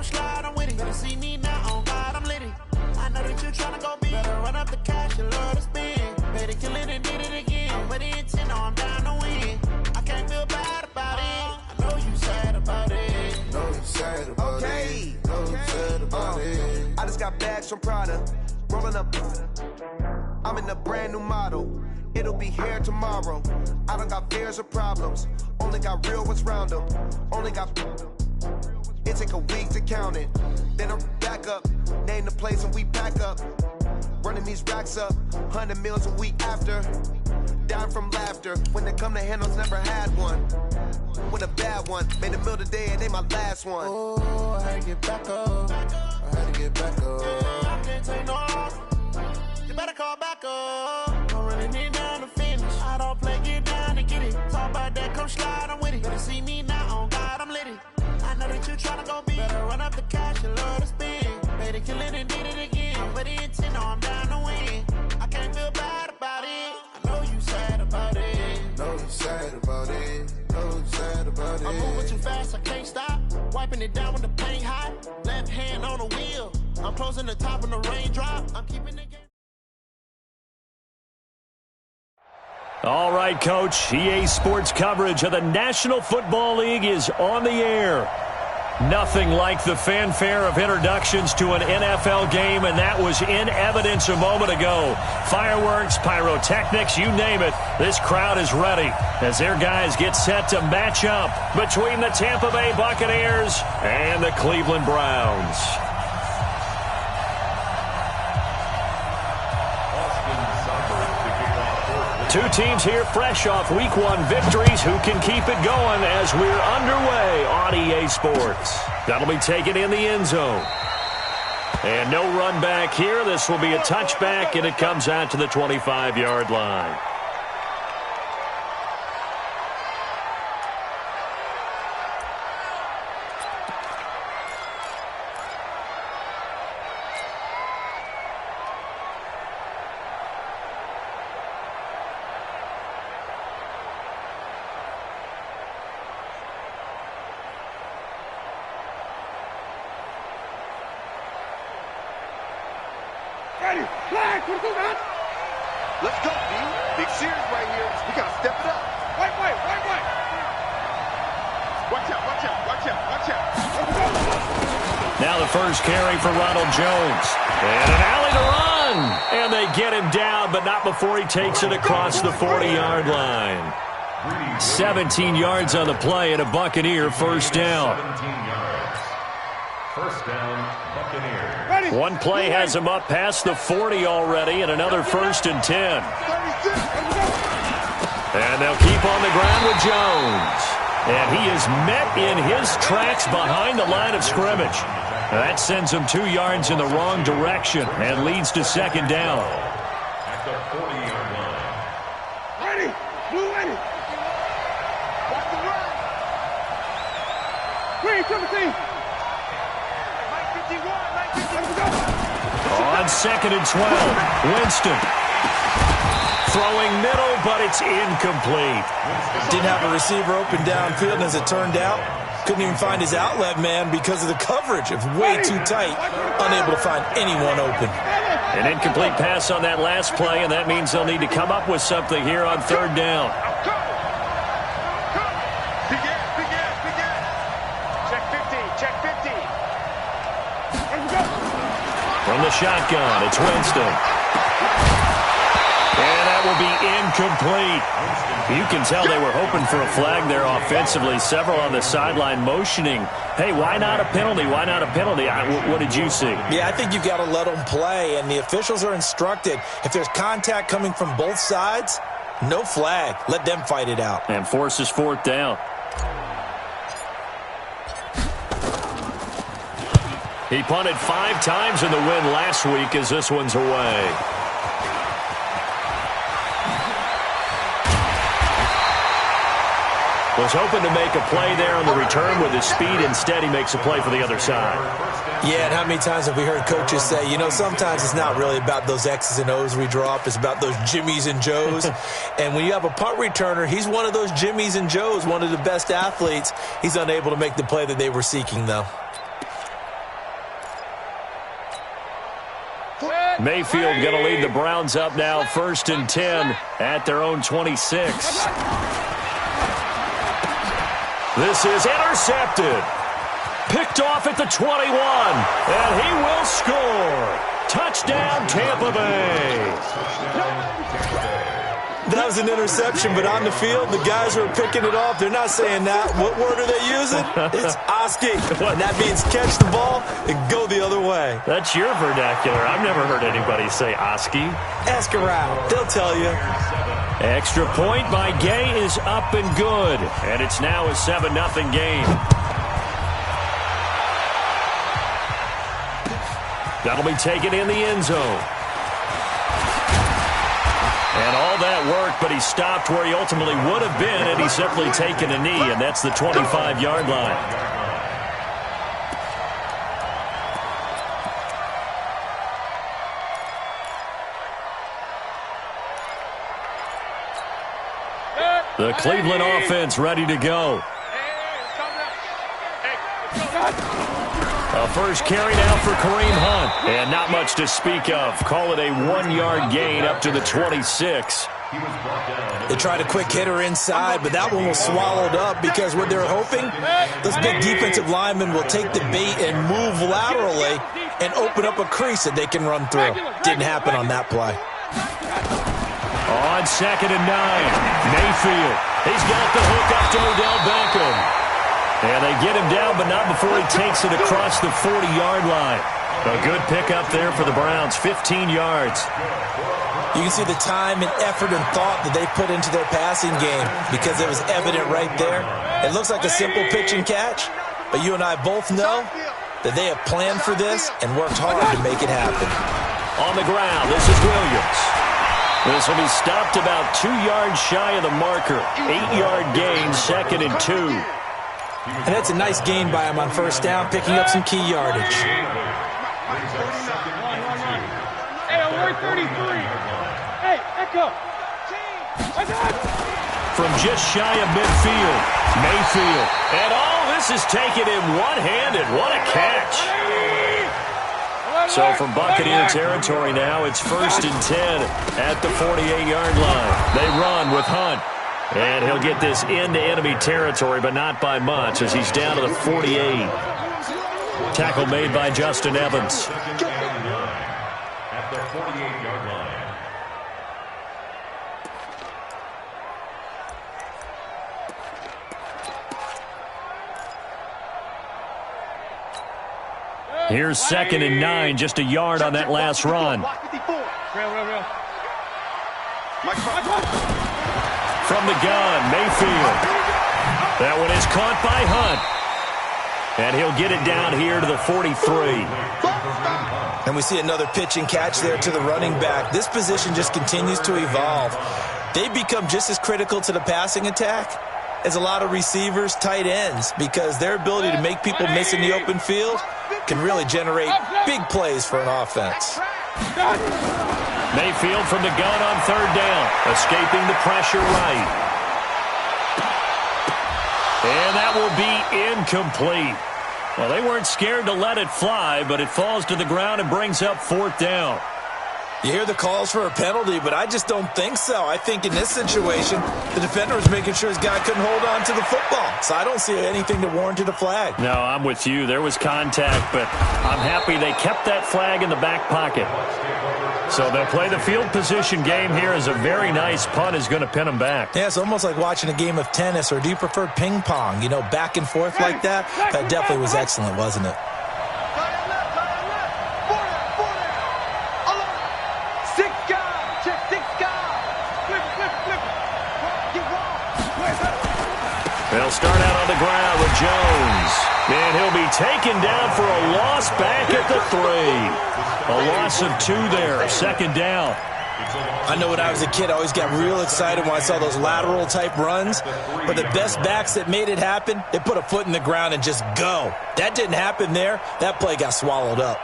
slide, I'm with it. Better see me now, on God, I'm litty. I know that you tryna go big. Better run up the cash, you love to spend. Better kill it and did it again. I'm with the intent, no, I'm down to win. I can't feel bad about it. I know you sad about it. Know you sad about it. Know you sad about it. I just got bags from Prada. Rolling up. I'm in a brand new model. It'll be here tomorrow. I don't got fears or problems. Only got real ones round them. Only got. It take a week to count it. Then I'm back up. Name the place and we pack up. Running these racks up. 100 meals a week after. Down from laughter. When it come to handles, never had one. With a bad one. Made a meal today and they my last one. Oh, I had to get back up. I had to get back up. I can't take no loss. You better call back up. I'm running it down to finish. I don't play, get down to get it. Talk about that, come slide, I'm with it. Better see me now, on God, I'm litty. I know that you tryna go big. Better run up the cash, you love to spend. Better kill it and did it again. I'm with the intent, no, I'm down to win. I can't feel bad about it. I know you sad about it. Know you sad about it. Know you sad about it. I'm moving too fast, I can't stop. Wiping it down when the paint hot. Left hand on the wheel. I'm closing the top when the raindrop. I'm keeping the game. All right, Coach. EA Sports coverage of the National Football League is on the air. Nothing like the fanfare of introductions to an NFL game, and that was in evidence a moment ago. Fireworks, pyrotechnics, you name it. This crowd is ready as their guys get set to match up between the Tampa Bay Buccaneers and the Cleveland Browns. Two teams here fresh off Week 1 victories who can keep it going as we're underway on EA Sports. That'll be taken in the end zone. And no run back here. This will be a touchback, and it comes out to the 25-yard line. Let's go, D. Big series right here. We got to step it up. Wait. Watch out. Now the first carry for Ronald Jones. And an alley to run. And they get him down, but not before he takes it across the 40-yard line. 17 yards on the play and a Buccaneer first down. 17 yards. First down, Buccaneers. One play has him up past the 40 already, and another 1st and 10. And they'll keep on the ground with Jones. And he is met in his tracks behind the line of scrimmage. That sends him 2 yards in the wrong direction and leads to second down. At the 40-yard line. Ready. Watch the run. 3-17. On 2nd and 12, Winston. Throwing middle, but it's incomplete. Didn't have a receiver open downfield, and as it turned out, couldn't even find his outlet man because of the coverage. It was way too tight, unable to find anyone open. An incomplete pass on that last play, and that means they'll need to come up with something here on 3rd down. From the shotgun, it's Winston. And that will be incomplete. You can tell they were hoping for a flag there offensively. Several on the sideline motioning, hey, why not a penalty? Why not a penalty? What did you see? Yeah, I think you got to let them play, and the officials are instructed. If there's contact coming from both sides, no flag. Let them fight it out. And forces 4th down. He punted 5 times in the win last week as this one's away. Was hoping to make a play there on the return with his speed. Instead, he makes a play for the other side. Yeah, and how many times have we heard coaches say, you know, sometimes it's not really about those X's and O's we draw up. It's about those Jimmies and Joes. And when you have a punt returner, he's one of those Jimmies and Joes, one of the best athletes. He's unable to make the play that they were seeking, though. Mayfield going to lead the Browns up now 1st and 10 at their own 26. This is intercepted. Picked off at the 21. And he will score. Touchdown, Tampa Bay. That was an interception, but on the field, the guys who are picking it off, they're not saying that. What word are they using? It's Oski. And that means catch the ball and go the other way. That's your vernacular. I've never heard anybody say Oski. Ask around. They'll tell you. Extra point by Gay is up and good. And it's now a 7-0 game. That'll be taken in the end zone. And all that work, but he stopped where he ultimately would have been, and he's simply taken a knee, and that's the 25-yard line. The Cleveland offense ready to go. A first carry now for Kareem Hunt. And not much to speak of. Call it a 1-yard gain up to the 26. They tried a quick hitter inside, but that one was swallowed up because what they're hoping, those big defensive linemen will take the bait and move laterally and open up a crease that they can run through. Didn't happen on that play. On 2nd and 9, Mayfield. He's got the hook up to Odell Beckham. And they get him down, but not before he takes it across the 40-yard line. A good pickup there for the Browns, 15 yards. You can see the time and effort and thought that they put into their passing game because it was evident right there. It looks like a simple pitch and catch, but you and I both know that they have planned for this and worked hard to make it happen. On the ground, this is Williams. This will be stopped about 2 yards shy of the marker. 8-yard gain, 2nd and 2. And that's a nice gain by him on first down, picking up some key yardage. Hey, alert 33. Hey, echo. From just shy of midfield, Mayfield. And this is taken in one-handed. What a catch. So from Buccaneer territory now, it's 1st and 10 at the 48-yard line. They run with Hunt. And he'll get this into enemy territory, but not by much, as he's down to the 48. Tackle made by Justin Evans. At the 48-yard line. Here's 2nd and 9, just a yard on that last run. Real. From the gun, Mayfield. That one is caught by Hunt. And he'll get it down here to the 43. And we see another pitch and catch there to the running back. This position just continues to evolve. They become just as critical to the passing attack as a lot of receivers, tight ends, because their ability to make people miss in the open field can really generate big plays for an offense. Mayfield from the gun on 3rd down, escaping the pressure right. And that will be incomplete. Well, they weren't scared to let it fly, but it falls to the ground and brings up 4th down. You hear the calls for a penalty, but I just don't think so. I think in this situation, the defender was making sure his guy couldn't hold on to the football. So I don't see anything to warrant a flag. No, I'm with you. There was contact, but I'm happy they kept that flag in the back pocket. So they'll play the field position game here as a very nice punt is going to pin them back. Yeah, it's almost like watching a game of tennis, or do you prefer ping pong? You know, back and forth like that? That definitely was excellent, wasn't it? They'll start out on the ground with Jones. And he'll be taken down for a loss back at the 3. A loss of 2 there, 2nd down. I know when I was a kid, I always got real excited when I saw those lateral-type runs. But the best backs that made it happen, they put a foot in the ground and just go. That didn't happen there. That play got swallowed up.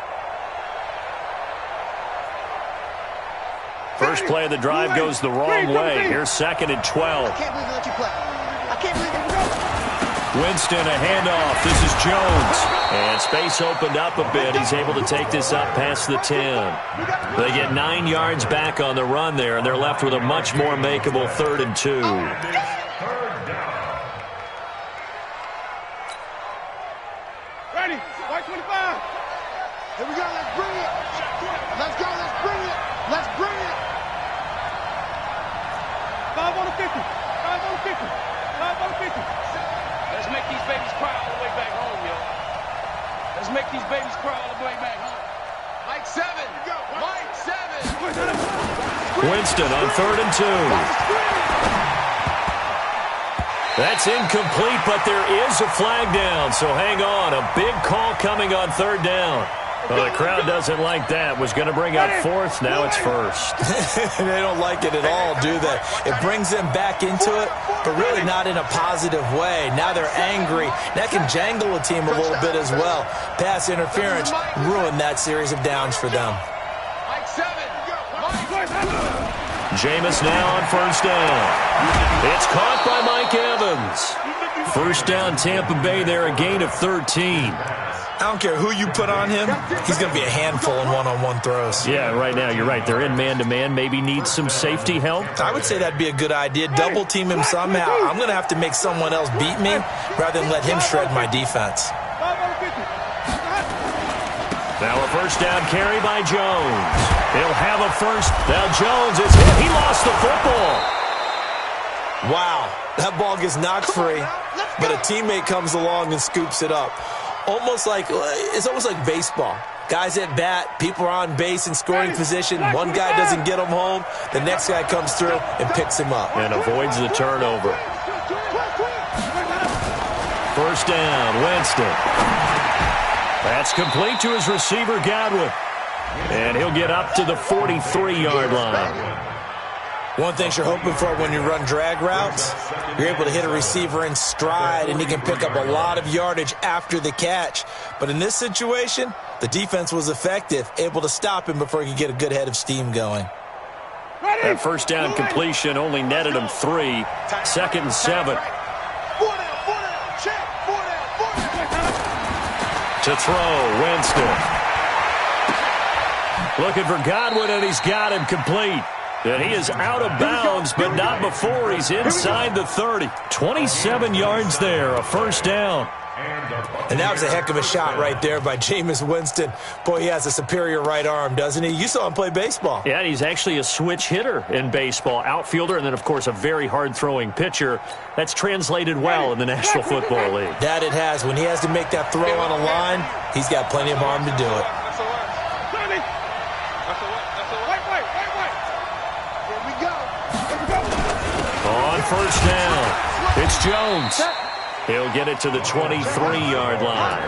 First play of the drive goes the wrong way. Here's 2nd and 12. I can't believe they let you play. I can't believe they Winston, a handoff. This is Jones. And space opened up a bit. He's able to take this up past the 10. They get 9 yards back on the run there, and they're left with a much more makeable 3rd and 2. Ready? White 25. Here we go. Let's bring it. Let's go. Let's bring it. Let's bring it. 5 on the 50. 5 on the 50. 5 on the 50. Let's make these babies cry all the way back home, yo. Let's make these babies cry all the way back home. Mike 7. Mike 7. Winston on 3rd and 2. That's incomplete, but there is a flag down, so hang on. A big call coming on 3rd down. Well, the crowd doesn't like that. Was going to bring up 4th. Now it's 1st. They don't like it at all, do they? It brings them back into it, but really not in a positive way. Now they're angry. That can jangle a team a little bit as well. Pass interference ruined that series of downs for them. Mike 7. Jameis now on 1st down. It's caught by Mike Evans. 1st down, Tampa Bay there, a gain of 13. I don't care who you put on him. He's going to be a handful in one-on-one throws. Yeah, right now, you're right. They're in man-to-man. Maybe need some safety help. I would say that'd be a good idea. Double team him somehow. I'm going to have to make someone else beat me rather than let him shred my defense. Now a 1st down carry by Jones. He'll have a first. Now Jones is hit. He lost the football. Wow, that ball gets knocked free, but a teammate comes along and scoops it up. It's almost like baseball. Guys at bat, people are on base in scoring position. One guy doesn't get him home. The next guy comes through and picks him up. And avoids the turnover. 1st down, Winston. That's complete to his receiver, Godwin. And he'll get up to the 43-yard line. One thing you're hoping for when you run drag routes, you're able to hit a receiver in stride, and he can pick up a lot of yardage after the catch. But in this situation, the defense was effective, able to stop him before he could get a good head of steam going. That 1st down completion only netted him 3. 2nd and 7. To throw, Winston. Looking for Godwin, and he's got him complete. And he is out of bounds, but not before he's inside the 30. 27 yards there, a 1st down. And that was a heck of a shot right there by Jameis Winston. Boy, he has a superior right arm, doesn't he? You saw him play baseball. Yeah, he's actually a switch hitter in baseball. Outfielder, and then, of course, a very hard-throwing pitcher. That's translated well in the National Football League. That it has. When he has to make that throw on a line, he's got plenty of arm to do it. On 1st down, it's Jones. He'll get it to the 23-yard line.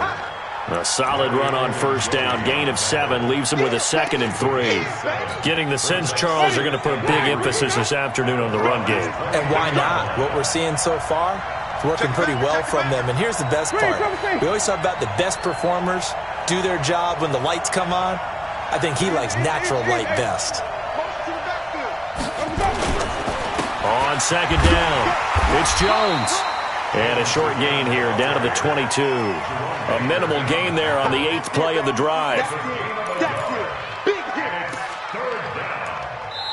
A solid run on 1st down, gain of 7, leaves him with a 2nd and 3. Getting the sense, Charles, are going to put a big emphasis this afternoon on the run game. And why not? What we're seeing so far is working pretty well from them. And here's the best part. We always talk about the best performers do their job when the lights come on. I think he likes natural light best. On 2nd down, it's Jones. And a short gain here down to the 22. A minimal gain there on the 8th play of the drive.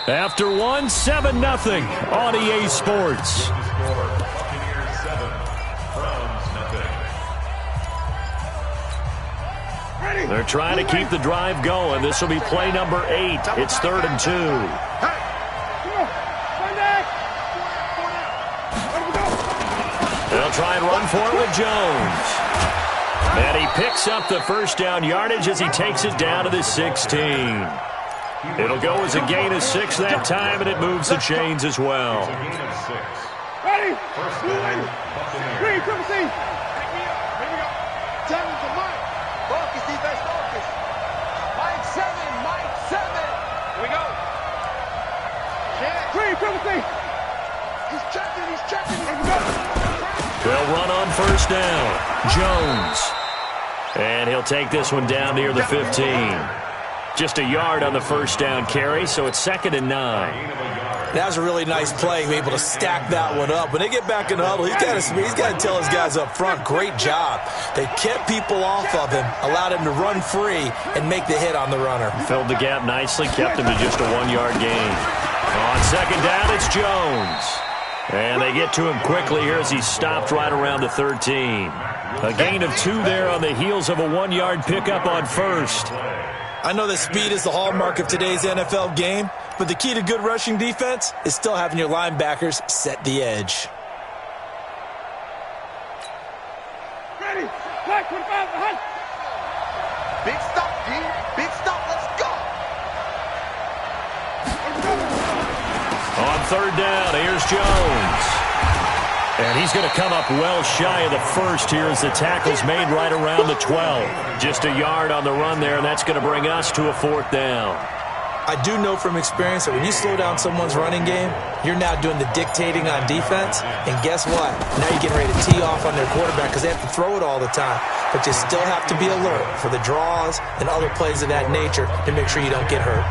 After 1, 7-0 on EA Sports. They're trying to keep the drive going. This will be play number 8. It's 3rd and 2. They'll try and run for it with Jones. And he picks up the 1st down yardage as he takes it down to the 16. It'll go as a gain of 6 that time, and it moves the chains as well. Ready? 3, triple C. Tell him to Mike. Focus, defense, focus. Mike 7, Mike 7. Here we go. 3, triple C. He's checking, he's checking. Here we go. They'll run on 1st down. Jones. And he'll take this one down near the 15. Just a yard on the first down carry, so it's 2nd and 9. That was a really nice play, able to stack that one up. When they get back in the huddle, he's got to tell his guys up front, great job. They kept people off of him, allowed him to run free, and make the hit on the runner. Filled the gap nicely, kept him to just a 1-yard gain. On 2nd down, it's Jones. And they get to him quickly here as he's stopped right around the 13. A gain of 2 there on the heels of a 1-yard pickup on first. I know that speed is the hallmark of today's NFL game, but the key to good rushing defense is still having your linebackers set the edge. Ready. Flag 25 behind. Big stop, D. Big stop. Let's go. On 3rd down, here's Jones. And he's going to come up well shy of the first here as the tackle's made right around the 12. Just a yard on the run there, and that's going to bring us to a 4th down. I do know from experience that when you slow down someone's running game, you're now doing the dictating on defense. And guess what? Now you're getting ready to tee off on their quarterback because they have to throw it all the time. But you still have to be alert for the draws and other plays of that nature to make sure you don't get hurt.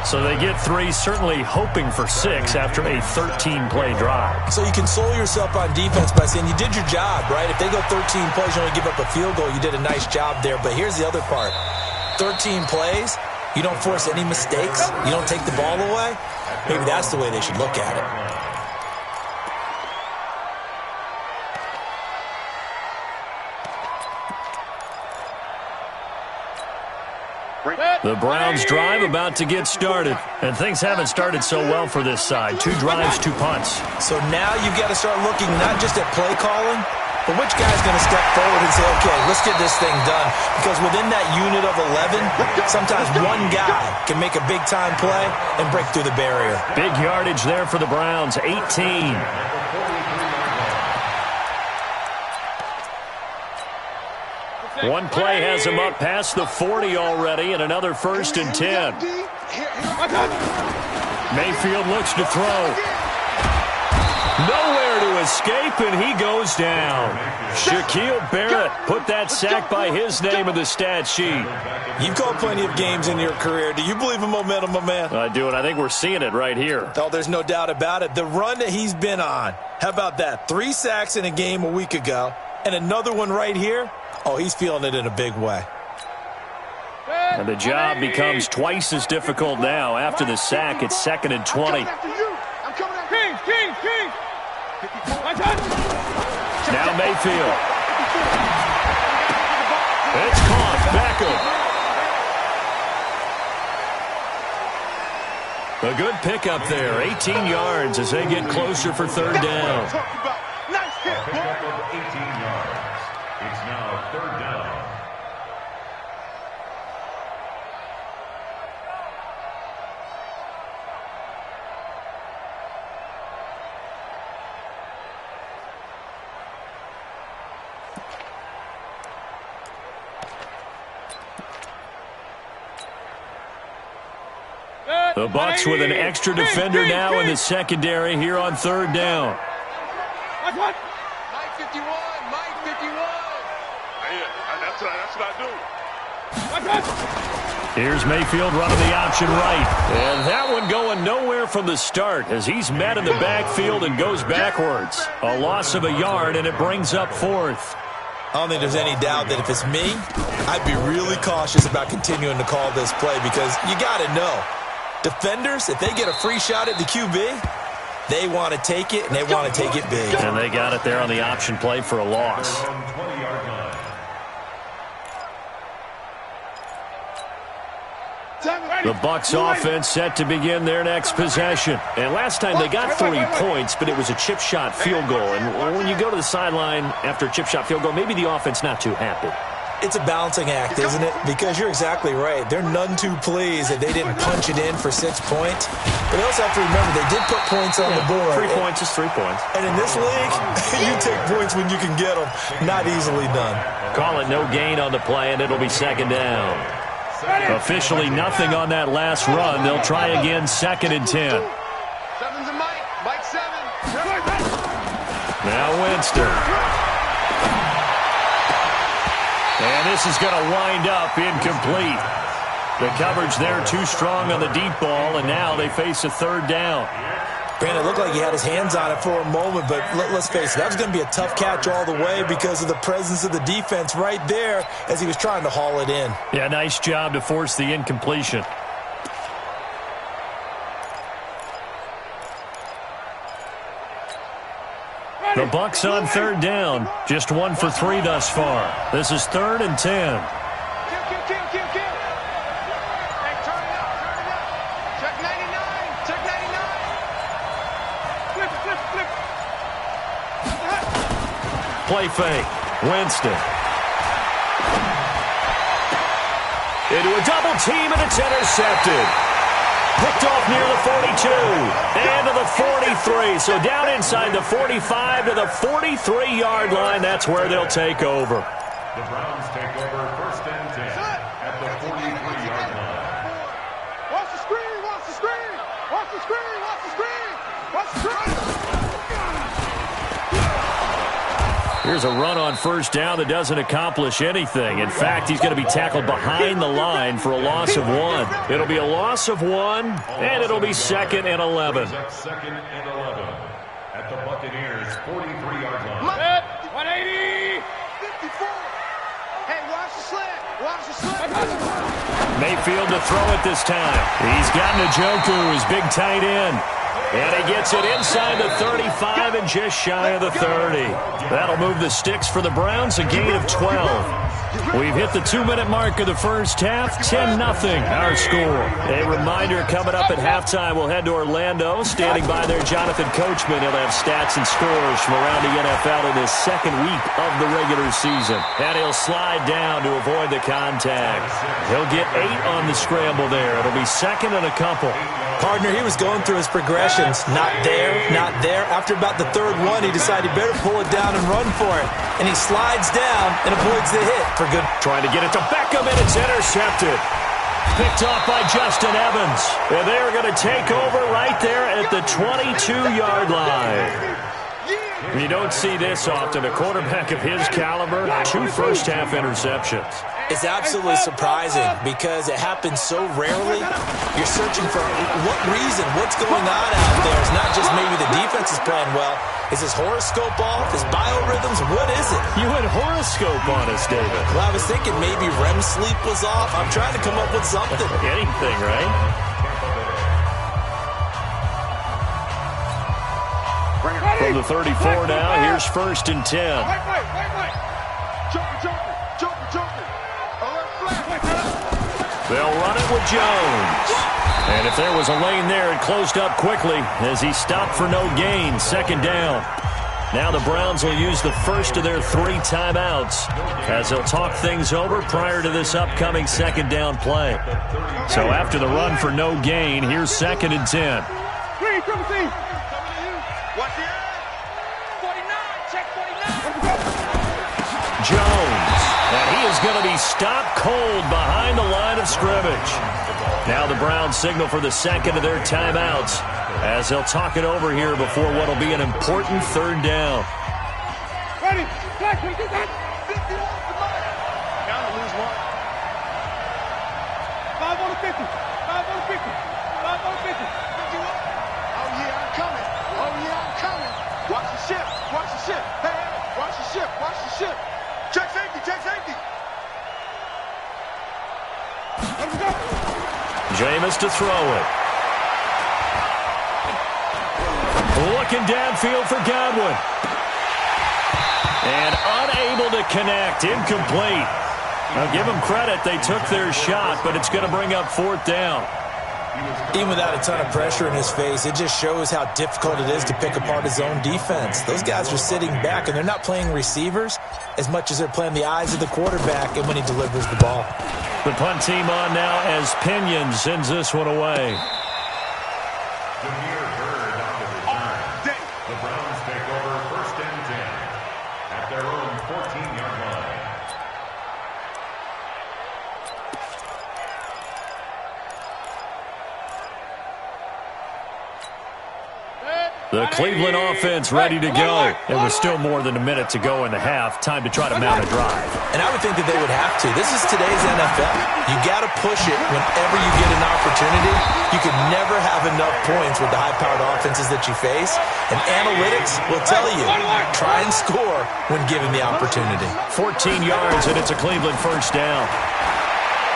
So they get 3, certainly hoping for 6 after a 13-play drive. So you console yourself on defense by saying you did your job, right? If they go 13 plays, you only give up a field goal, you did a nice job there. But here's the other part. 13 plays, you don't force any mistakes, you don't take the ball away. Maybe that's the way they should look at it. The Browns drive about to get started, and things haven't started so well for this side. 2 drives, 2 punts. So now you've got to start looking not just at play calling, but which guy's going to step forward and say, okay, let's get this thing done. Because within that unit of 11, sometimes one guy can make a big-time play and break through the barrier. Big yardage there for the Browns, 18. One play has him up past the 40 already, and another 1st and 10. Mayfield looks to throw. Nowhere to escape, and he goes down. Shaquille Barrett put that sack by his name in the stat sheet. You've called plenty of games in your career. Do you believe in momentum, my man? I do, and I think we're seeing it right here. Oh, there's no doubt about it. The run that he's been on, how about that? 3 sacks in a game a week ago, and another one right here. Oh, he's feeling it in a big way. And the job becomes twice as difficult now. After the sack, it's 2nd and 20. King. Now Mayfield. It's caught. Beckham. A good pickup there. 18 yards as they get closer for 3rd down. Nice hit, a pickup of 18 yards. It's now 3rd down. The Bucs with an extra defender now in the secondary here on 3rd down. Mike 51, Mike 51. That's what I do. Here's Mayfield running the option right. And that one going nowhere from the start as he's met in the backfield and goes backwards. A loss of a yard, and it brings up 4th. I don't think there's any doubt that if it's me, I'd be really cautious about continuing to call this play because you got to know. Defenders, if they get a free shot at the QB, they want to take it, and they want to take it big. And they got it there on the option play for a loss. The Bucs offense set to begin their next possession. And last time they got 3 points, but it was a chip shot field goal. And when you go to the sideline after a chip shot field goal, maybe the offense not too happy. It's a balancing act, isn't it? Because you're exactly right. They're none too pleased that they didn't punch it in for 6 points. But they also have to remember they did put points on the board. 3 points is 3 points. And in this league, you take points when you can get them. Not easily done. Call it no gain on the play, and it'll be 2nd down. Officially nothing on that last run. They'll try again, 2nd and 10. 7's a Mike. Mike 7. Now Winston. And this is going to wind up incomplete. The coverage there too strong on the deep ball, and now they face a third down. Brandon, it looked like he had his hands on it for a moment, but let's face it, that was going to be a tough catch all the way because of the presence of the defense right there as he was trying to haul it in. Yeah, nice job to force the incompletion. The Bucs on third down. Just 1 for 3 thus far. This is 3rd and 10. Kill. Hey, turn it up. Check 99. Check 99. Flip. Play fake. Winston. Into a double team, and it's intercepted. Picked off near the 42 and to the 43. So down inside the 45 to the 43-yard line. That's where they'll take over. The Browns take over 1st and 10 at the 43-yard line. Watch the screen. Here's a run on first down that doesn't accomplish anything. In fact, he's going to be tackled behind the line for a loss of 1. It'll be a loss of 1, and it'll be 2nd and 11. 2nd and 11 at the Buccaneers 43-yard line. 180. 54. Hey, watch the slant. Mayfield to throw it this time. He's got Njoku, his big tight end. And he gets it inside the 35 and just shy of the 30. That'll move the sticks for the Browns, a gain of 12. We've hit the 2-minute mark of the first half, 10-0 our score. A reminder coming up at halftime, we'll head to Orlando. Standing by there, Jonathan Coachman. He'll have stats and scores from around the NFL in his second week of the regular season. And he'll slide down to avoid the contact. He'll get 8 on the scramble there. It'll be 2nd and a couple. Partner, he was going through his progressions. Not there. After about the 3rd one, he decided he better pull it down and run for it. And he slides down and avoids the hit for good. Trying to get it to Beckham, and it's intercepted. Picked off by Justin Evans. And they're going to take over right there at the 22-yard line. You don't see this often. A quarterback of his caliber, 2 first-half interceptions. It's absolutely surprising because it happens so rarely. You're searching for what reason, what's going on out there. It's not just maybe the defense is playing well. Is his horoscope off? His biorhythms? What is it? You had horoscope on us, David. Well, I was thinking maybe REM sleep was off. I'm trying to come up with something. Anything, right? From the 34 now, here's 1st and 10. Wait. Joker. They'll run it with Jones. And if there was a lane there, it closed up quickly as he stopped for no gain. 2nd down. Now the Browns will use the first of their 3 timeouts as they'll talk things over prior to this upcoming 2nd down play. So after the run for no gain, here's 2nd and 10. Watch the 49. Check 49. Jones. And he is going to be stopped cold behind the line of scrimmage. Now the Browns signal for the 2nd of their timeouts as they'll talk it over here before what will be an important 3rd down. Ready. Black, we get that. 50 off the mark. Bound to lose 1. 5 on the 50. 5 on the 50. 5 on the 50. 51. Oh, yeah, I'm coming. Watch the ship. Hey, watch the ship. Check safety. Let's go. Jameis to throw it. Looking downfield for Godwin. And unable to connect. Incomplete. Now give them credit. They took their shot, but it's going to bring up 4th down. Even without a ton of pressure in his face, it just shows how difficult it is to pick apart his own defense. Those guys are sitting back, and they're not playing receivers as much as they're playing the eyes of the quarterback and when he delivers the ball. The punt team on now as Pinion sends this one away. The Browns take over 1st and 10 at their own 14-yard line. The Cleveland offense ready to go. It was still more than a minute to go in the half. Time to try to mount a drive. And I would think that they would have to. This is today's NFL. You got to push it whenever you get an opportunity. You can never have enough points with the high-powered offenses that you face. And analytics will tell you, try and score when given the opportunity. 14 yards, and it's a Cleveland first down.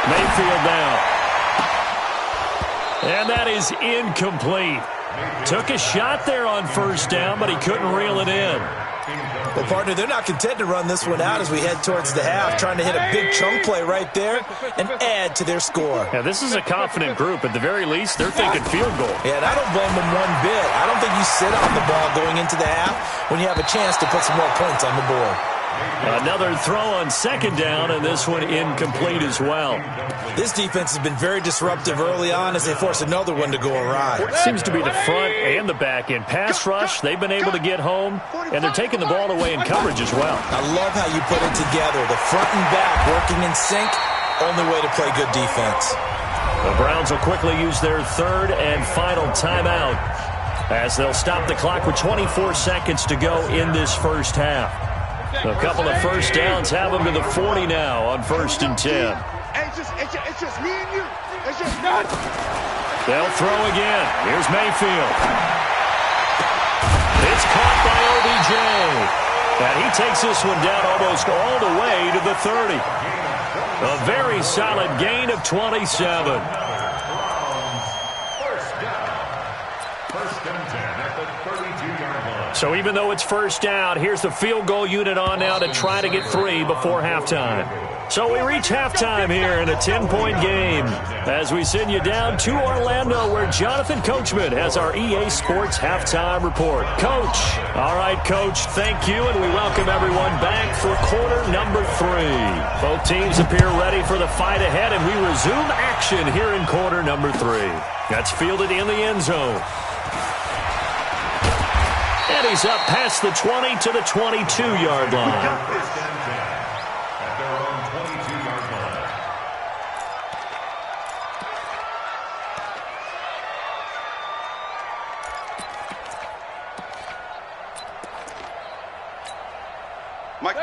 Mayfield now. And that is incomplete. Took a shot there on first down, but he couldn't reel it in. Well, partner, they're not content to run this one out as we head towards the half, trying to hit a big chunk play right there and add to their score. Yeah, this is a confident group. At the very least, they're thinking field goal. Yeah, and I don't blame them one bit. I don't think you sit on the ball going into the half when you have a chance to put some more points on the board. Another throw on second down, and this one incomplete as well. This defense has been very disruptive early on as they force another one to go awry. Seems to be the front and the back end. Pass rush, they've been able to get home, and they're taking the ball away in coverage as well. I love how you put it together. The front and back working in sync, only way to play good defense. The Browns will quickly use their third and final timeout as they'll stop the clock with 24 seconds to go in this first half. A couple of first downs have them to the 40 now on 1st and 10. It's just me and you. It's just not. They'll throw again. Here's Mayfield. It's caught by OBJ. And he takes this one down almost all the way to the 30. A very solid gain of 27. So even though it's first down, here's the field goal unit on now to try to get 3 before halftime. So we reach halftime here in a 10-point game as we send you down to Orlando where Jonathan Coachman has our EA Sports halftime report. Coach. All right, Coach, thank you, and we welcome everyone back for quarter number 3. Both teams appear ready for the fight ahead, and we resume action here in quarter number 3. That's fielded in the end zone. And he's up past the 20 to the 22-yard line.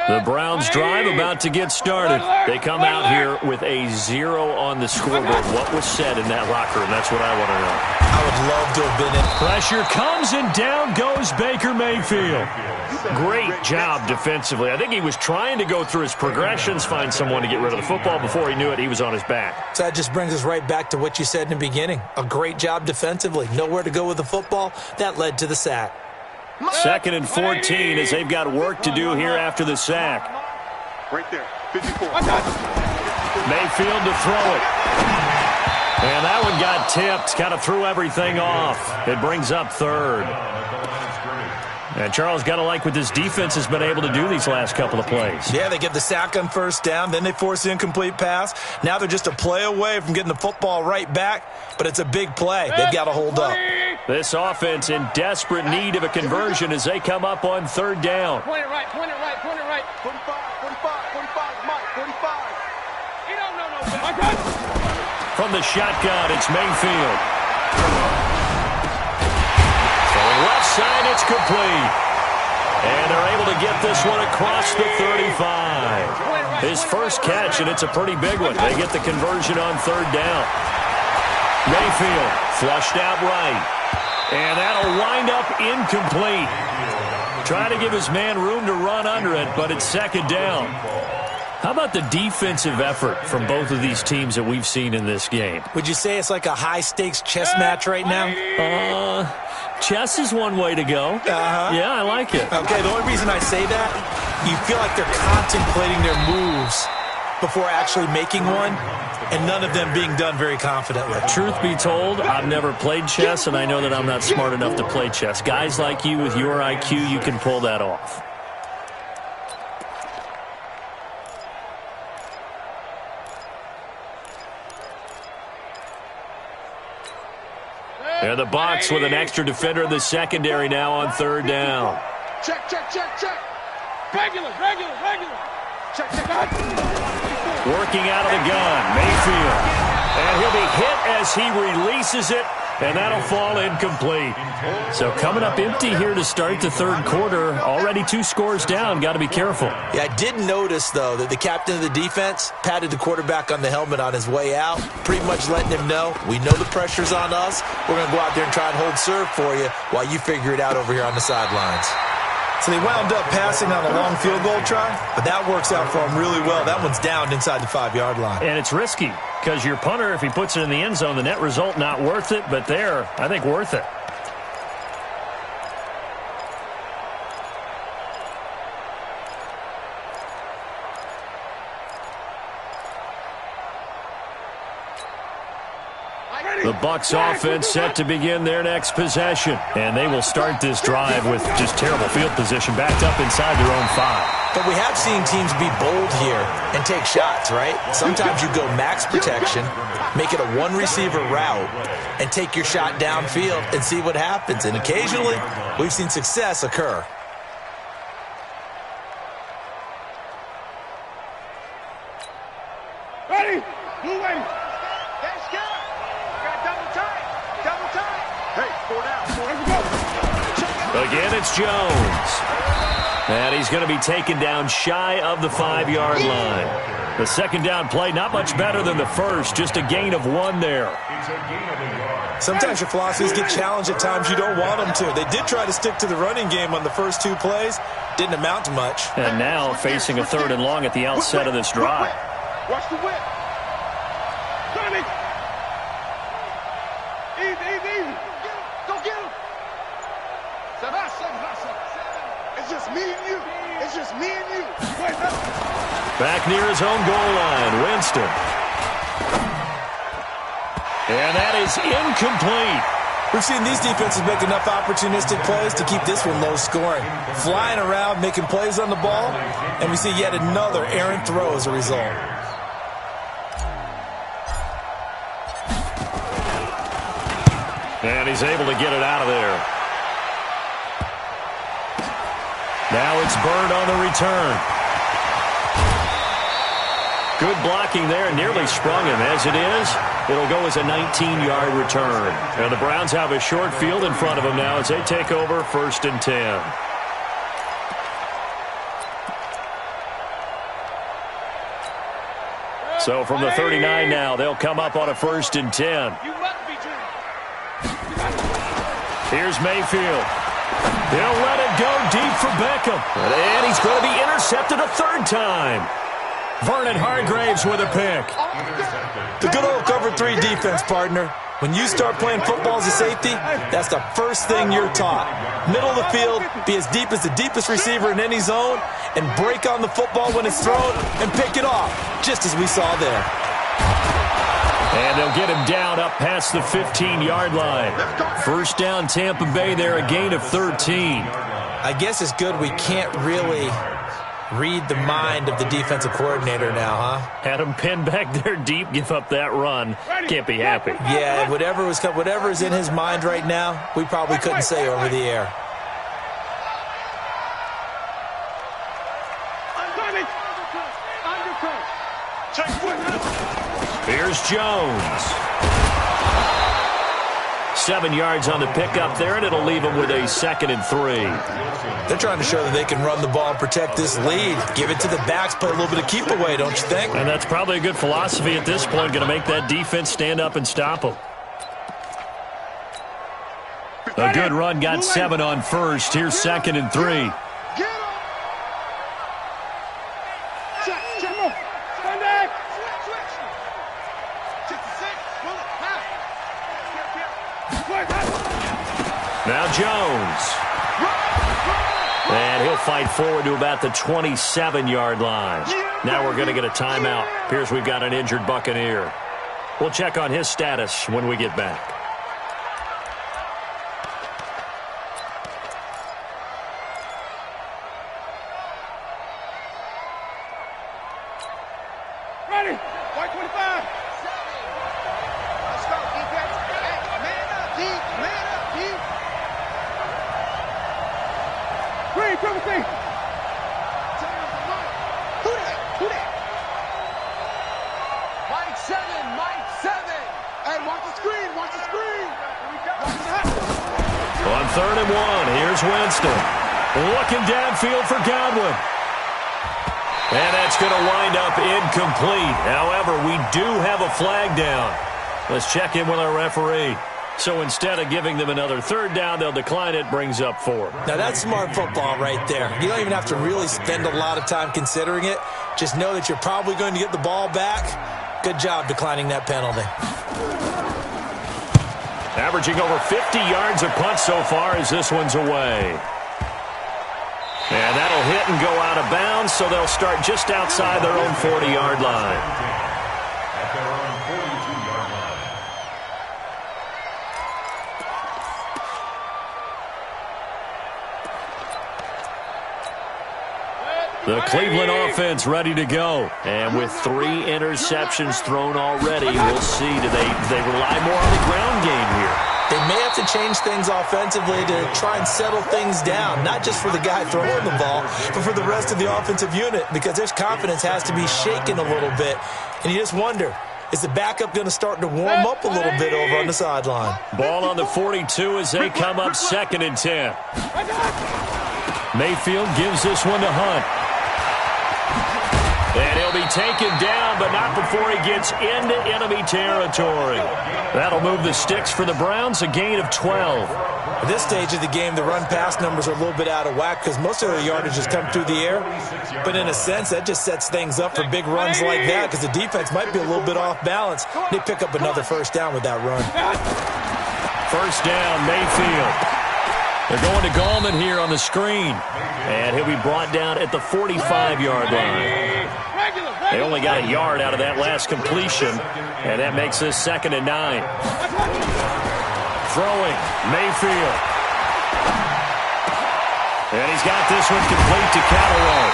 The Browns drive about to get started. They come out here with a 0 on the scoreboard. What was said in that locker room? That's what I want to know. I would love to have been in. Pressure comes and down goes Baker Mayfield. Great job defensively. I think he was trying to go through his progressions, find someone to get rid of the football. Before he knew it, he was on his back. So that just brings us right back to what you said in the beginning. A great job defensively. Nowhere to go with the football. That led to the sack. 2nd and 14 as they've got work to do here after the sack. Right there, 54. Mayfield to throw it. And that one got tipped, kind of threw everything off. It brings up 3rd. And Charles, got to like what this defense has been able to do these last couple of plays. Yeah, they get the sack on first down, then they force the incomplete pass. Now they're just a play away from getting the football right back, but it's a big play. They've got to hold up. This offense in desperate need of a conversion as they come up on 3rd down. Point it right, point it right, point it right. 45, Mike, 45. He don't know no better. From the shotgun, it's Mayfield. Left side, it's complete. And they're able to get this one across the 35. His first catch, and it's a pretty big one. They get the conversion on 3rd down. Mayfield flushed out right. And that'll wind up incomplete. Trying to give his man room to run under it, but it's 2nd down. How about the defensive effort from both of these teams that we've seen in this game? Would you say it's like a high-stakes chess match right now? Chess is one way to go. Yeah, I like it. Okay, the only reason I say that, you feel like they're contemplating their moves before actually making one, and none of them being done very confidently. Truth be told, I've never played chess, and I know that I'm not smart enough to play chess. Guys like you with your IQ, you can pull that off. And the box with an extra defender in the secondary now on 3rd down. Check. Regular. Check. Working out of the gun, Mayfield. And he'll be hit as he releases it And that'll fall incomplete. So coming up empty here to start the third quarter. Already 2 scores down. Got to be careful. Yeah, I did notice, though, that the captain of the defense patted the quarterback on the helmet on his way out, pretty much letting him know, we know the pressure's on us. We're going to go out there and try and hold serve for you while you figure it out over here on the sidelines. So they wound up passing on a long field goal try, but that works out for them really well. That one's down inside the 5-yard line. And it's risky because your punter, if he puts it in the end zone, the net result not worth it, but there, I think worth it. The Bucs offense set to begin their next possession. And they will start this drive with just terrible field position, backed up inside their own 5. But we have seen teams be bold here and take shots, right? Sometimes you go max protection, make it a one-receiver route, and take your shot downfield and see what happens. And occasionally, we've seen success occur. Ready? Blue ready. Again, it's Jones. And he's going to be taken down shy of the 5-yard line. The second down play, not much better than the first, just a gain of 1 there. Sometimes your philosophies get challenged at times you don't want them to. They did try to stick to the running game on the first 2 plays. Didn't amount to much. And now facing a 3rd and long at the outset of this drive. Watch the whip. Sonic. Easy. Go get him. It's just me and you. It's just me and you. Wait, no. Back near his own goal line, Winston. And that is incomplete. We've seen these defenses make enough opportunistic plays to keep this one low scoring. Flying around, making plays on the ball, and we see yet another errant throw as a result. And he's able to get it out of there. Now it's Bird on the return. Good blocking there, nearly sprung him. As it is, it'll go as a 19-yard return. And the Browns have a short field in front of them now as they take over 1st and 10. So from the 39 now, they'll come up on a 1st and 10. Here's Mayfield. He'll let it go deep for Beckham. And he's going to be intercepted a 3rd time. Vernon Hargreaves with a pick. The good old cover 3 defense, partner. When you start playing football as a safety, that's the first thing you're taught. Middle of the field, be as deep as the deepest receiver in any zone, and break on the football when it's thrown and pick it off, just as we saw there. And they'll get him down up past the 15-yard line. 1st down, Tampa Bay there, a gain of 13. I guess it's good we can't really read the mind of the defensive coordinator now, huh? Had him pinned back there deep, give up that run. Can't be happy. Yeah, whatever is in his mind right now, we probably couldn't say over the air. Here's Jones. 7 yards on the pickup there, and it'll leave him with a 2nd and 3. They're trying to show that they can run the ball and protect this lead. Give it to the backs, play a little bit of keep away, don't you think? And that's probably a good philosophy at this point, going to make that defense stand up and stop them. A good run, got 7 on 1st. Here's 2nd and 3. Now Jones. And he'll fight forward to about the 27-yard line. Now we're going to get a timeout. Appears we've got an injured Buccaneer. We'll check on his status when we get back. Ready. White 25. Let's go, defense. Hey, man up, deep. Man up, deep. Green, triple C. Who that? Mike 7. Hey, watch the screen. Watch the screen. 3rd and 1. Here's Winston. Looking downfield for Godwin. And that's going to wind up incomplete. However, we do have a flag down. Let's check in with our referee. So instead of giving them another 3rd down, they'll decline it, brings up 4. Now, that's smart football right there. You don't even have to really spend a lot of time considering it. Just know that you're probably going to get the ball back. Good job declining that penalty. Averaging over 50 yards a punt so far as this one's away. And that'll hit and go out of bounds, so they'll start just outside their own 40-yard line. At their own 42-yard line. The Cleveland offense ready to go. And with 3 interceptions thrown already, we'll see. Do they rely more on the ground game here? They may have to change things offensively to try and settle things down, not just for the guy throwing the ball, but for the rest of the offensive unit, because their confidence has to be shaken a little bit. And you just wonder, is the backup going to start to warm up a little bit over on the sideline? Ball on the 42 as they come up 2nd and 10. Mayfield gives this one to Hunt. And he'll be taken down, but not before he gets into enemy territory. That'll move the sticks for the Browns, a gain of 12. At this stage of the game, the run-pass numbers are a little bit out of whack because most of their yardage has come through the air. But in a sense, that just sets things up for big runs like that because the defense might be a little bit off balance. They pick up another 1st down with that run. 1st down, Mayfield. They're going to Gallman here on the screen. And he'll be brought down at the 45-yard line. They only got a yard out of that last completion, and that makes this 2nd and 9. Throwing, Mayfield. And he's got this one complete to Callaway.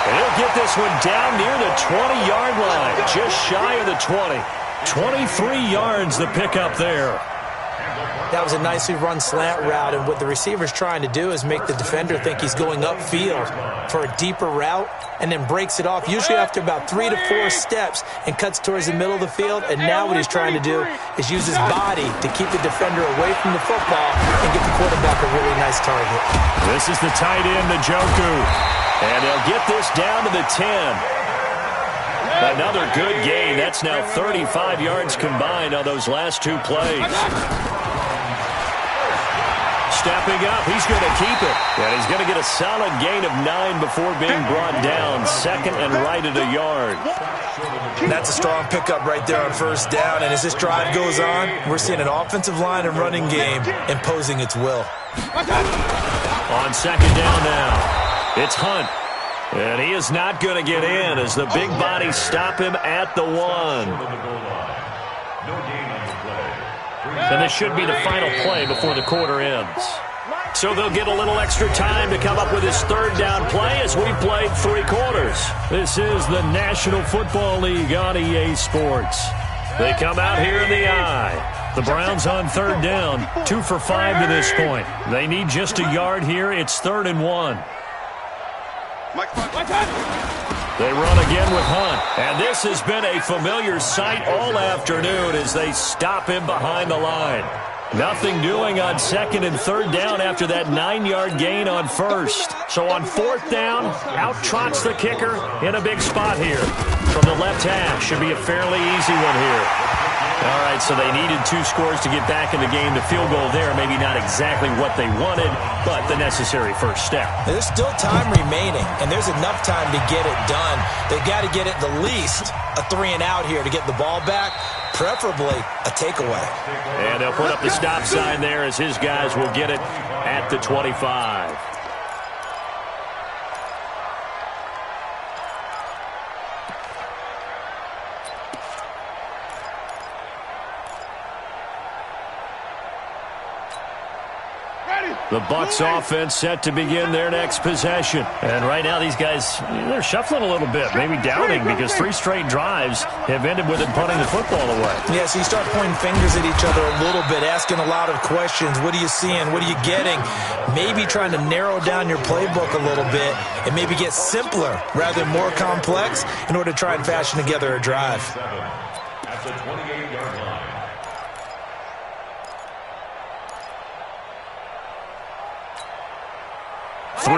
And he'll get this one down near the 20-yard line, just shy of the 20. 23 yards the pickup there. That was a nicely run slant route, and what the receiver's trying to do is make the defender think he's going upfield for a deeper route and then breaks it off, usually after about 3 to 4 steps, and cuts towards the middle of the field. And now what he's trying to do is use his body to keep the defender away from the football and get the quarterback a really nice target. This is the tight end, Njoku. And they'll get this down to the 10. Another good gain. That's now 35 yards combined on those last 2 plays. Stepping up, he's going to keep it. And he's going to get a solid gain of 9 before being brought down. 2nd and right at a yard. That's a strong pickup right there on 1st down. And as this drive goes on, we're seeing an offensive line and running game imposing its will. On 2nd down now, it's Hunt. And he is not going to get in as the big bodies stop him at the 1. And this should be the final play before the quarter ends. So they'll get a little extra time to come up with his 3rd down play as we've played 3 quarters. This is the National Football League on EA Sports. They come out here in the eye. The Browns on 3rd down, 2 for 5 to this point. They need just a yard here. It's 3rd and 1. They run again with Hunt. And this has been a familiar sight all afternoon as they stop him behind the line. Nothing doing on 2nd and 3rd down after that 9-yard gain on 1st. So on 4th down, out trots the kicker in a big spot here. From the left hash, should be a fairly easy one here. All right, so they needed 2 scores to get back in the game. The field goal there, maybe not exactly what they wanted, but the necessary first step. There's still time remaining, and there's enough time to get it done. They've got to get at the least a 3 and out here to get the ball back, preferably a takeaway. And they'll put up the stop sign there as his guys will get it at the 25. The Bucs offense set to begin their next possession. And right now these guys, they're shuffling a little bit, maybe doubting because 3 straight drives have ended with them punting the football away. Yeah, so you start pointing fingers at each other a little bit, asking a lot of questions. What are you seeing? What are you getting? Maybe trying to narrow down your playbook a little bit and maybe get simpler rather than more complex in order to try and fashion together a drive. At the 28-yard line.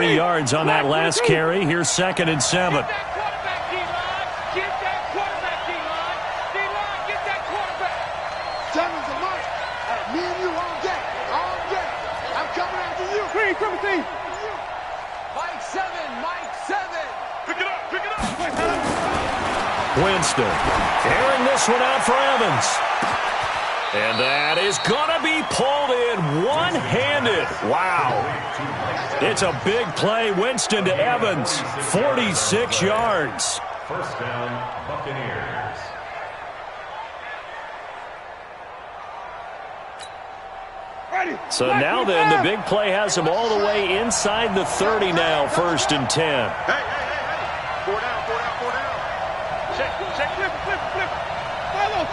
3 yards on that last carry. Here's 2nd and 7. Winston carrying this one out for Evans. And that is going to be pulled in one-handed. Wow. It's a big play. Winston to Evans. 46 yards. First down, Buccaneers. So now then, the big play has him all the way inside the 30 now, 1st and 10. Hey. 4 down. Check, flip. Follow.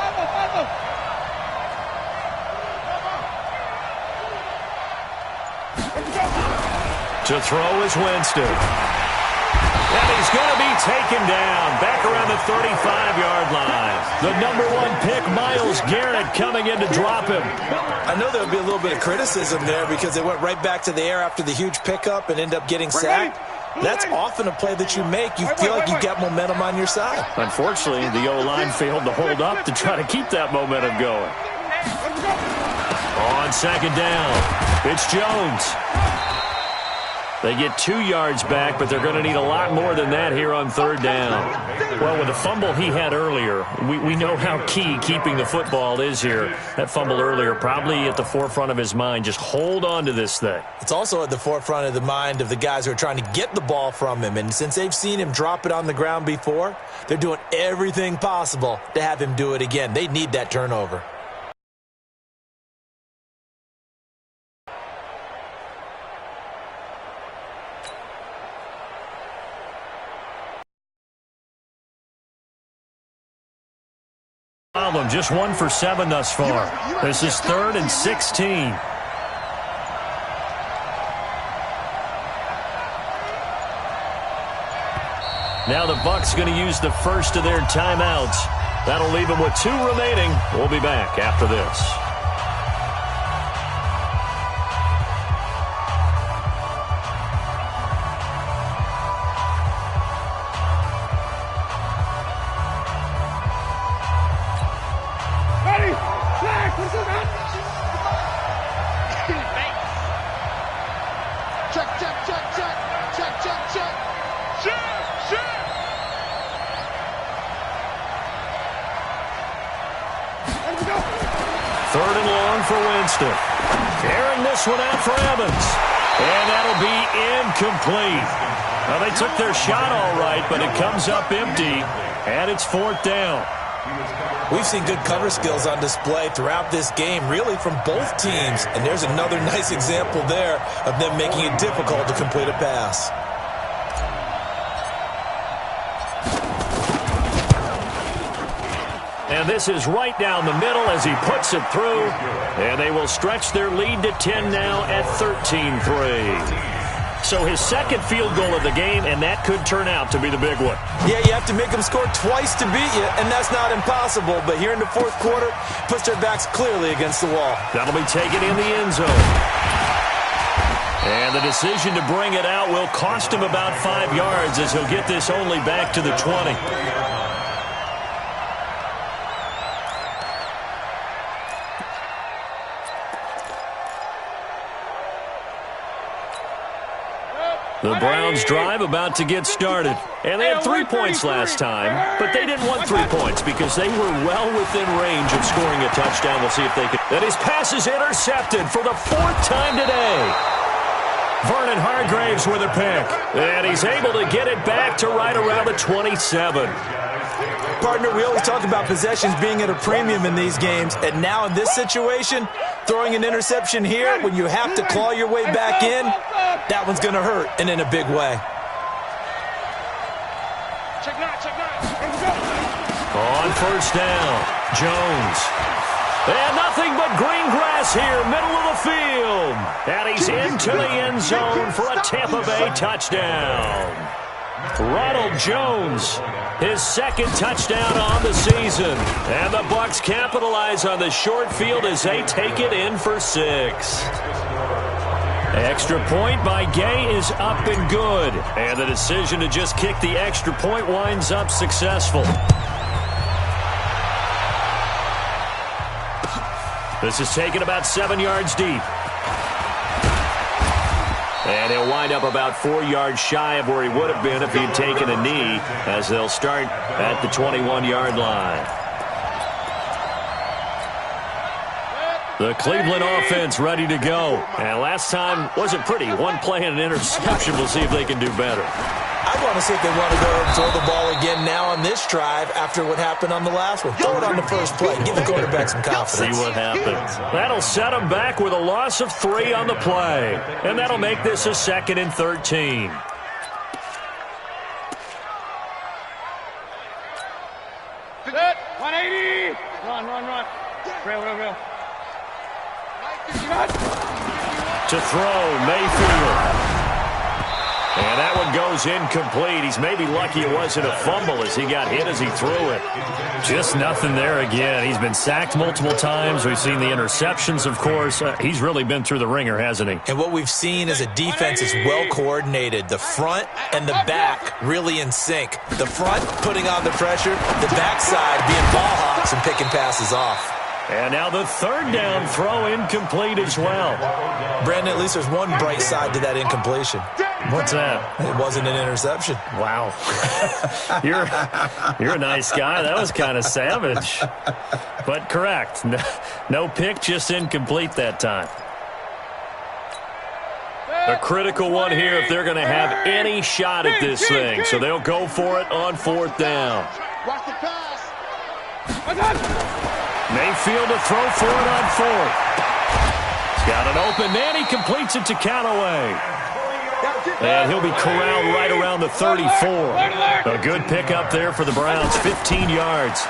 To throw is Winston. And he's going to be taken down back around the 35-yard line. The #1 pick, Myles Garrett, coming in to drop him. I know there would be a little bit of criticism there because they went right back to the air after the huge pickup and end up getting sacked. That's often a play that you make. You feel like you got momentum on your side. Unfortunately, the O-line failed to hold up to try to keep that momentum going. On 2nd down, it's Jones. They get 2 yards back, but they're going to need a lot more than that here on 3rd down. Well, with the fumble he had earlier, we know how key keeping the football is here. That fumble earlier probably at the forefront of his mind. Just hold on to this thing. It's also at the forefront of the mind of the guys who are trying to get the ball from him. And since they've seen him drop it on the ground before, they're doing everything possible to have him do it again. They need that turnover. Just 1 for 7 thus far. This is 3rd and 16. Now the Bucs going to use the first of their timeouts. That'll leave them with 2 remaining. We'll be back after this. Carrying this one out for Evans. And that'll be incomplete. Well, they took their shot all right, but it comes up empty, and it's 4th down. We've seen good cover skills on display throughout this game, really from both teams. And there's another nice example there of them making it difficult to complete a pass. And this is right down the middle as he puts it through. And they will stretch their lead to 10 now at 13-3. So his 2nd field goal of the game, and that could turn out to be the big one. Yeah, you have to make them score twice to beat you, and that's not impossible. But here in the 4th quarter, puts their backs clearly against the wall. That'll be taken in the end zone. And the decision to bring it out will cost him about 5 yards as he'll get this only back to the 20. The Browns drive about to get started. And they had 3 points last time, but they didn't want 3 points because they were well within range of scoring a touchdown. We'll see if they can. And his pass is intercepted for the 4th time today. Vernon Hargreaves with a pick. And he's able to get it back to right around the 27. Partner, we always talk about possessions being at a premium in these games, and now in this situation, throwing an interception here when you have to claw your way back in, that one's going to hurt, and in a big way. On 1st down, Jones. And nothing but green grass here, middle of the field. And he's into the end zone for a Tampa Bay touchdown. Ronald Jones, his 2nd touchdown on the season. And the Bucs capitalize on the short field as they take it in for 6. Extra point by Gay is up and good. And the decision to just kick the extra point winds up successful. This is taken about 7 yards deep. And he'll wind up about 4 yards shy of where he would have been if he'd taken a knee, as they'll start at the 21-yard line. The Cleveland offense ready to go. And last time wasn't pretty. One play and an interception. We'll see if they can do better. I want to see if they want to go and throw the ball again now on this drive after what happened on the last one. Throw it on the first play. Give the quarterback some confidence. See what happens. That'll set them back with a loss of 3 on the play. And that'll make this a 2nd and 13. Set. 180. Run. Real. To throw, Mayfield. And that one goes incomplete. He's maybe lucky it wasn't a fumble as he got hit as he threw it. Just nothing there again. He's been sacked multiple times. We've seen the interceptions, of course. He's really been through the ringer, hasn't he? And what we've seen is a defense is well coordinated. The front and the back really in sync. The front putting on the pressure, the backside being ball hawks and picking passes off. And now the 3rd down throw incomplete as well. Brandon, at least there's one bright side to that incompletion. What's that? It wasn't an interception. Wow. You're a nice guy. That was kind of savage. But correct. No pick, just incomplete that time. A critical one here if they're going to have any shot at this thing. So they'll go for it on 4th down. Watch the pass. Mayfield to throw for it on 4th. He's got an open man. He completes it to Callaway. And he'll be corralled right around the 34. A good pickup there for the Browns, 15 yards.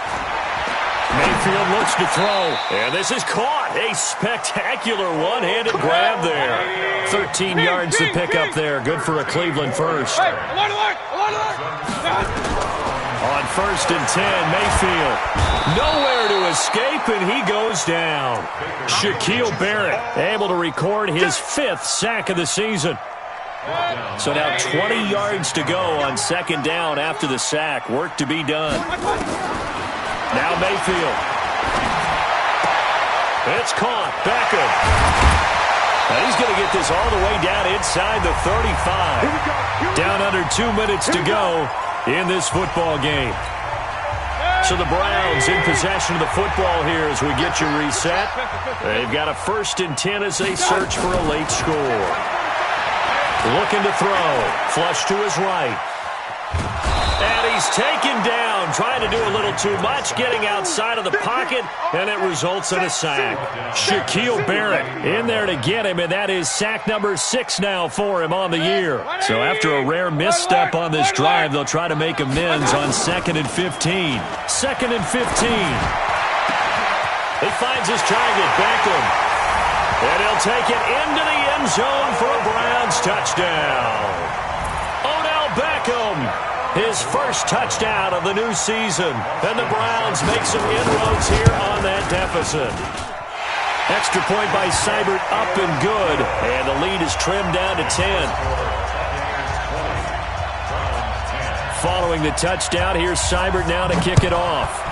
Mayfield looks to throw, and this is caught. A spectacular one-handed grab there. 13 yards to pick up there. Good for a Cleveland first. On 1st and 10, Mayfield. Nowhere to escape, and he goes down. Shaquille Barrett able to record his 5th sack of the season. So now 20 yards to go on 2nd down after the sack. Work to be done. Now Mayfield. It's caught. Beckham. And he's going to get this all the way down inside the 35. Down under 2 minutes to go in this football game. So the Browns in possession of the football here as we get you reset. They've got a 1st and 10 as they search for a late score. Looking to throw. Flush to his right. And he's taken down, trying to do a little too much, getting outside of the pocket, and it results in a sack. Shaquille Barrett in there to get him, and that is sack number 6 now for him on the year. So after a rare misstep on this drive, they'll try to make amends on 2nd and 15. 2nd and 15. He finds his target, Beckham. And he'll take it into the end zone for a Browns touchdown. Odell Beckham, his first touchdown of the new season. And the Browns make some inroads here on that deficit. Extra point by Seibert, up and good. And the lead is trimmed down to 10. Following the touchdown, here's Seibert now to kick it off.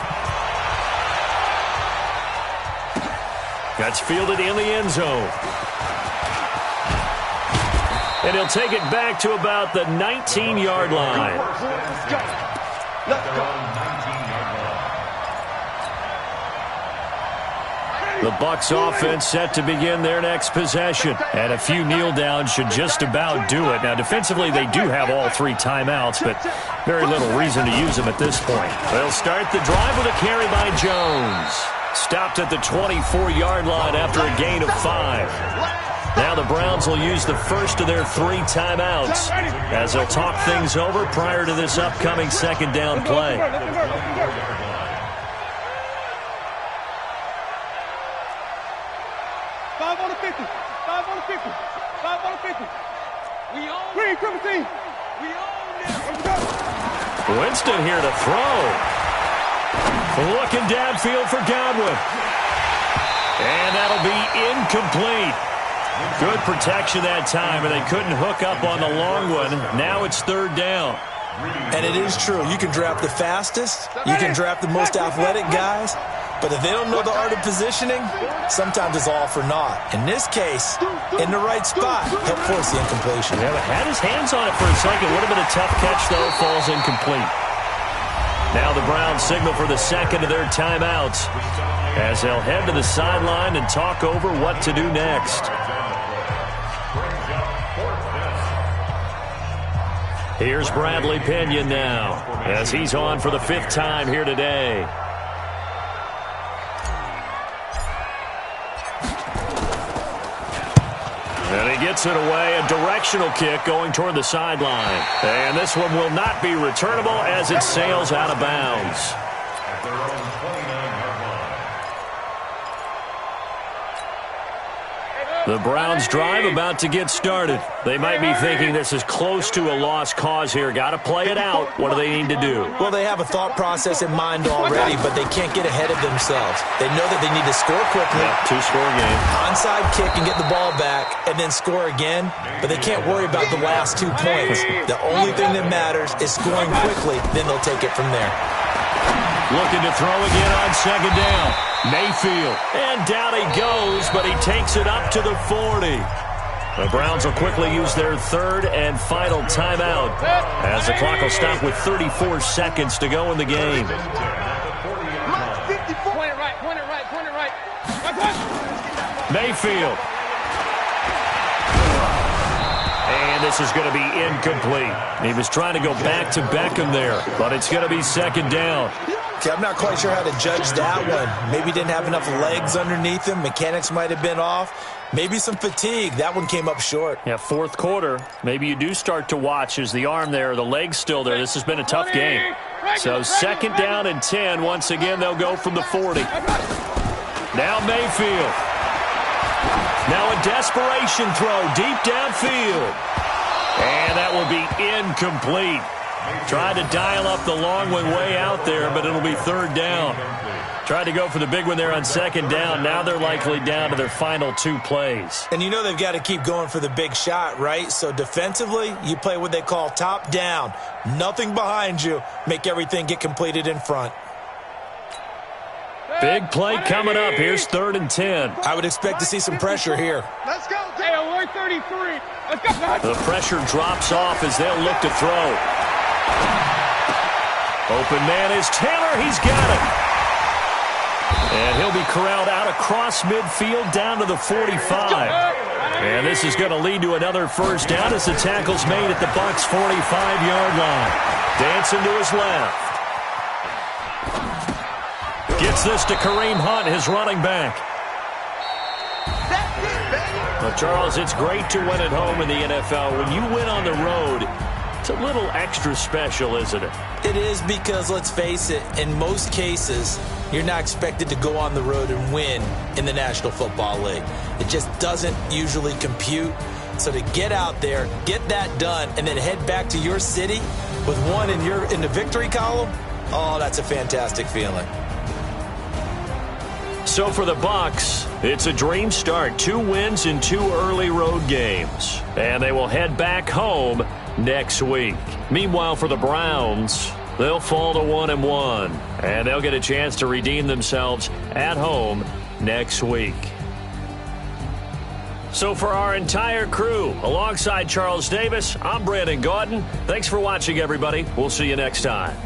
That's fielded in the end zone. And he'll take it back to about the 19-yard line. The Bucs offense set to begin their next possession. And a few kneel downs should just about do it. Now, defensively, they do have all 3 timeouts, but very little reason to use them at this point. They'll start the drive with a carry by Jones. Stopped at the 24-yard line after a gain of 5. Now the Browns will use the first of their 3 timeouts as they'll talk things over prior to this upcoming 2nd down play. 5 on the 50. 5 on the 50. 5 on the 50. We own Green, triple team. We own this. Winston here to throw. Looking downfield for Godwin. And that'll be incomplete. Good protection that time, and they couldn't hook up on the long one. Now it's third down. And it is true. You can draft the fastest. You can draft the most athletic guys. But if they don't know the art of positioning, sometimes it's all for naught. In this case, in the right spot, he'll force the incompletion. Yeah, had his hands on it for a second. Would have been a tough catch, though. Falls incomplete. Now the Browns signal for the second of their timeouts as they'll head to the sideline and talk over what to do next. Here's Bradley Pinion now as he's on for the 5th time here today. And he gets it away, a directional kick going toward the sideline. And this one will not be returnable as it sails out of bounds. At their own 29-yard line. The Browns drive about to get started. They might be thinking this is close to a lost cause here. Got to play it out. What do they need to do? Well, they have a thought process in mind already, but they can't get ahead of themselves. They know that they need to score quickly. Yeah, 2-score game. Onside kick and get the ball back and then score again, but they can't worry about the last 2 points. The only thing that matters is scoring quickly, then they'll take it from there. Looking to throw again on second down. Mayfield. And down he goes, but he takes it up to the 40. The Browns will quickly use their third and final timeout as the clock will stop with 34 seconds to go in the game. Point it right. Mayfield. And this is going to be incomplete. He was trying to go back to Beckham there, but it's going to be second down. Okay, I'm not quite sure how to judge that one. Maybe didn't have enough legs underneath him. Mechanics might have been off. Maybe some fatigue. That one came up short. Yeah, 4th quarter. Maybe you do start to watch as the arm there, the leg's still there. This has been a tough game. So second down and 10. Once again, they'll go from the 40. Now Mayfield. Now a desperation throw deep downfield. And that will be incomplete. Tried to dial up the long one way out there, but it'll be third down. Tried to go for the big one there on second down. Now they're likely down to their final 2 plays. And you know they've got to keep going for the big shot, right? So defensively, you play what they call top down. Nothing behind you. Make everything get completed in front. Big play coming up. Here's 3rd and 10. I would expect to see some pressure here. Let's go. Hey, alert 33. Let's go. The pressure drops off as they'll look to throw. Open man is Taylor. He's got it. And he'll be corralled out across midfield down to the 45. And this is going to lead to another first down as the tackle's made at the Bucs' 45-yard line. Dancing to his left. Gets this to Kareem Hunt, his running back. Well, Charles, it's great to win at home in the NFL. When you win on the road, it's a little extra special, isn't it? It is because, let's face it, in most cases, you're not expected to go on the road and win in the National Football League. It just doesn't usually compute. So to get out there, get that done, and then head back to your city with one in the victory column, oh, that's a fantastic feeling. So for the Bucs, it's a dream start. 2 wins in 2 early road games. And they will head back home next week. Meanwhile, for the Browns, they'll fall to 1-1. And they'll get a chance to redeem themselves at home next week. So for our entire crew, alongside Charles Davis, I'm Brandon Gaudin. Thanks for watching, everybody. We'll see you next time.